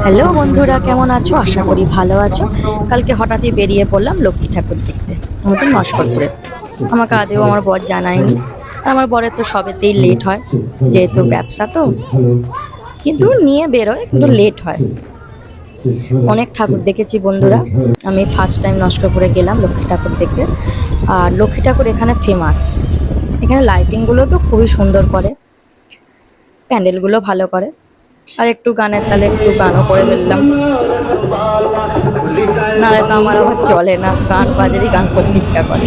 Hello বন্ধুরা, কেমন আছো? আশা করি ভালো আছো। কালকে হঠাৎই বেরিয়ে পড়লাম লক্ষ্মী ঠাকুর দেখতে আমাদের নস্করপুরে। আমাকে আদেও আমার বর জানায়নি। আর আমার বরের তো সবেতেই লেট হয়, যেহেতু ব্যবসা তো, কিন্তু নিয়ে বেরোয়, কিন্তু লেট হয়। অনেক ঠাকুর দেখেছি বন্ধুরা। আমি ফার্স্ট টাইম নস্করপুরে গেলাম লক্ষ্মী ঠাকুর দেখতে। আর লক্ষ্মী ঠাকুর এখানে ফেমাস। এখানে লাইটিংগুলো তো খুবই সুন্দর করে, প্যান্ডেলগুলো ভালো করে। আর একটু গানের তালে একটু গানও করে ফেললাম, নাহলে তো আমার আবার চলে না, গান বাজারই গান করতে ইচ্ছা করে।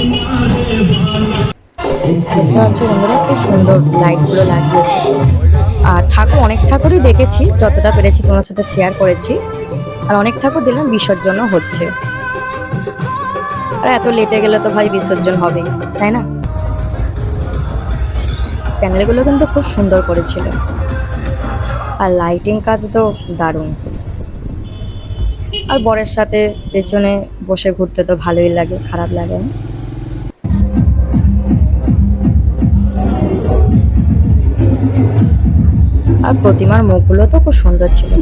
দেখতে পাচ্ছ বন্ধুরা, খুব সুন্দর লাইটগুলো লাগিয়েছে। আর ঠাকুর, অনেক ঠাকুরই দেখেছি, যতটা পেরেছি তোমার সাথে শেয়ার করেছি। আর অনেক ঠাকুর দেখলাম বিসর্জনও হচ্ছে। আর এত লেটে গেলে তো ভাই বিসর্জন হবেই, তাই না? প্যান্ডেলগুলো কিন্তু খুব সুন্দর করেছিল, আর লাইটিং কাজ তো দারুণ। আর বরের সাথে পেছনে বসে ঘুরতে তো ভালোই লাগে, খারাপ লাগে না। আর প্রতিমার মুখগুলো তো খুব সুন্দর ছিল।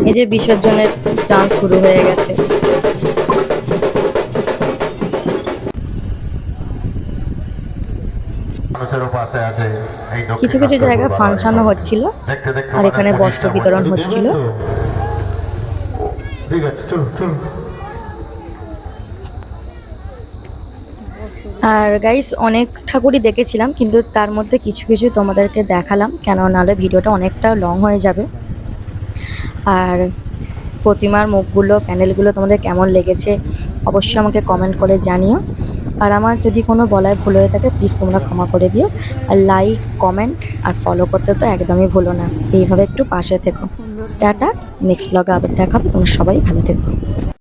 এই যে বিসর্জনের ডান্স শুরু হয়ে গেছে। কিছু কিছু জায়গায় ফাংশনও হচ্ছিল, আর এখানে বস্ত্র বিতরণ হচ্ছিল। আর গাইস, অনেক ঠাকুরই দেখেছিলাম, কিন্তু তার মধ্যে কিছু কিছু তোমাদেরকে দেখালাম, কেন নাহলে ভিডিওটা অনেকটা লং হয়ে যাবে। আর প্রতিমার মুখগুলো, প্যানেলগুলো তোমাদের কেমন লেগেছে অবশ্যই আমাকে কমেন্ট করে জানিও। আর আমার যদি কোনো বলায় ভুল হয়ে থাকে প্লিজ তোমরা ক্ষমা করে দিও। আর লাইক, কমেন্ট আর ফলো করতে তো একদমই ভুলো না। এইভাবে একটু পাশে থেকো। টাটা, নেক্সট ব্লগে আবার দেখা হবে। তোমরা সবাই ভালো থেকো।